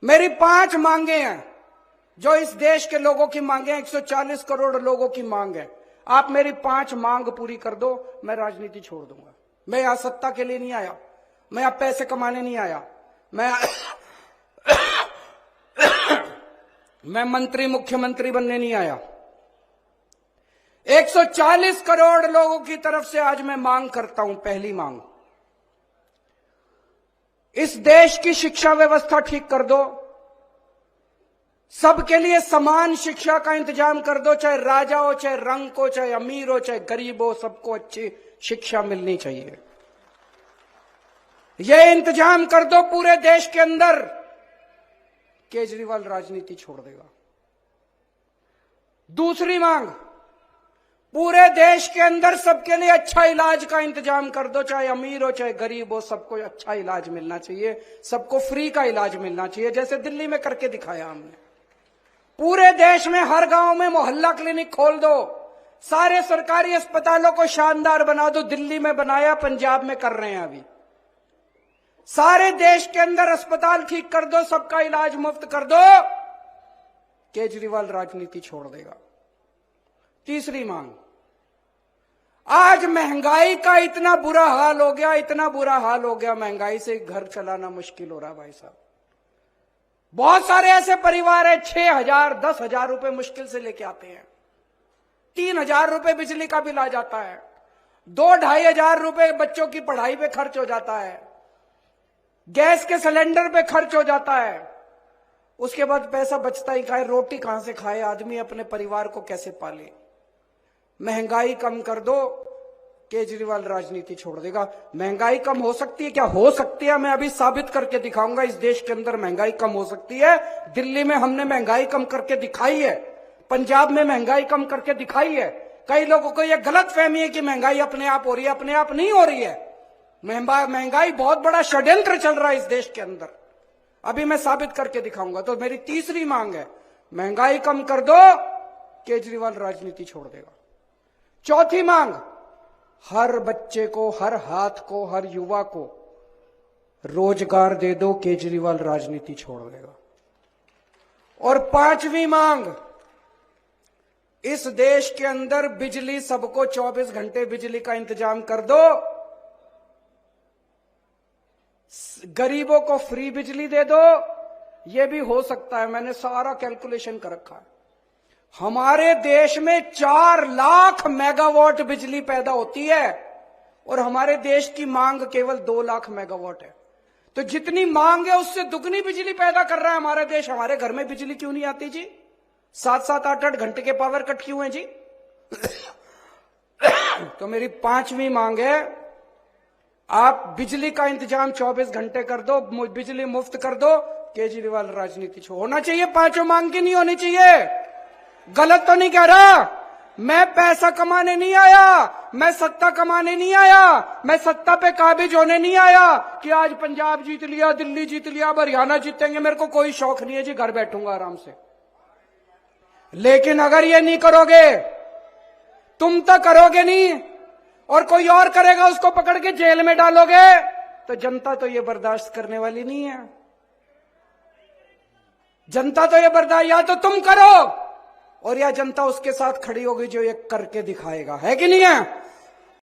मेरी 5 मांगे हैं जो इस देश के लोगों की मांगे हैं, 140 करोड़ लोगों की मांग है। आप मेरी 5 मांग पूरी कर दो, मैं राजनीति छोड़ दूंगा। मैं यहां सत्ता के लिए नहीं आया, मैं यहां पैसे कमाने नहीं आया, मैं मंत्री मुख्यमंत्री बनने नहीं आया। 140 करोड़ लोगों की तरफ से आज मैं मांग करता हूं। पहली मांग, इस देश की शिक्षा व्यवस्था ठीक कर दो, सबके लिए समान शिक्षा का इंतजाम कर दो, चाहे राजा हो, चाहे रंग हो, चाहे अमीर हो, चाहे गरीब हो, सबको अच्छी शिक्षा मिलनी चाहिए। यह इंतजाम कर दो पूरे देश के अंदर, केजरीवाल राजनीति छोड़ देगा। दूसरी मांग, पूरे देश के अंदर सबके लिए अच्छा इलाज का इंतजाम कर दो, चाहे अमीर हो, चाहे गरीब हो, सबको अच्छा इलाज मिलना चाहिए, सबको फ्री का इलाज मिलना चाहिए, जैसे दिल्ली में करके दिखाया हमने। पूरे देश में हर गांव में मोहल्ला क्लिनिक खोल दो, सारे सरकारी अस्पतालों को शानदार बना दो। दिल्ली में बनाया, पंजाब में कर रहे हैं अभी। सारे देश के अंदर अस्पताल ठीक कर दो, सबका इलाज मुफ्त कर दो, केजरीवाल राजनीति छोड़ देगा। तीसरी मांग, आज महंगाई का इतना बुरा हाल हो गया, इतना बुरा हाल हो गया, महंगाई से घर चलाना मुश्किल हो रहा भाई साहब। बहुत सारे ऐसे परिवार है 6,000 10,000 रुपए मुश्किल से लेके आते हैं, 3,000 रुपए बिजली का बिल आ जाता है, 2-2,500 रुपए बच्चों की पढ़ाई पे खर्च हो जाता है, गैस के सिलेंडर पे खर्च हो जाता है। उसके बाद पैसा बचता ही खाए, रोटी कहां से खाए आदमी, अपने परिवार को कैसे पाले। महंगाई कम कर दो, केजरीवाल राजनीति छोड़ देगा। महंगाई कम हो सकती है क्या? हो सकती है, मैं अभी साबित करके दिखाऊंगा। इस देश के अंदर महंगाई कम हो सकती है। दिल्ली में हमने महंगाई कम करके दिखाई है, पंजाब में महंगाई कम करके दिखाई है। कई लोगों को यह गलत फहमी है कि महंगाई अपने आप हो रही है, अपने आप नहीं हो रही है। महंगाई बहुत बड़ा षड्यंत्र चल रहा है इस देश के अंदर, अभी मैं साबित करके दिखाऊंगा। तो मेरी तीसरी मांग है, महंगाई कम कर दो, केजरीवाल राजनीति छोड़ देगा। चौथी मांग, हर बच्चे को, हर हाथ को, हर युवा को रोजगार दे दो, केजरीवाल राजनीति छोड़ देगा। और पांचवी मांग, इस देश के अंदर बिजली सबको 24 घंटे बिजली का इंतजाम कर दो, गरीबों को फ्री बिजली दे दो। यह भी हो सकता है, मैंने सारा कैलकुलेशन कर रखा है। हमारे देश में 4 लाख मेगावाट बिजली पैदा होती है और हमारे देश की मांग केवल 2 लाख मेगावाट है। तो जितनी मांग है उससे दुगनी बिजली पैदा कर रहा है हमारा देश। हमारे घर में बिजली क्यों नहीं आती जी? 7-7 8-8 घंटे के पावर कट क्यों है जी? तो मेरी पांचवी मांग है, आप बिजली का इंतजाम 24 घंटे कर दो, बिजली मुफ्त कर दो, केजरीवाल राजनीति छोड़। होना चाहिए, पांचों मांग की नहीं होनी चाहिए। गलत तो नहीं कह रहा, मैं पैसा कमाने नहीं आया, मैं सत्ता कमाने नहीं आया, मैं सत्ता पे काबिज होने नहीं आया कि आज पंजाब जीत लिया, दिल्ली जीत लिया, अब हरियाणा जीतेंगे। मेरे को कोई शौक नहीं है जी, घर बैठूंगा आराम से। लेकिन अगर ये नहीं करोगे, तुम तो करोगे नहीं और कोई और करेगा, उसको पकड़ के जेल में डालोगे, तो जनता तो ये बर्दाश्त करने वाली नहीं है। जनता तो ये बर्दाश्त, या तो तुम करो और या जनता उसके साथ खड़ी होगी जो ये करके दिखाएगा, है कि नहीं है?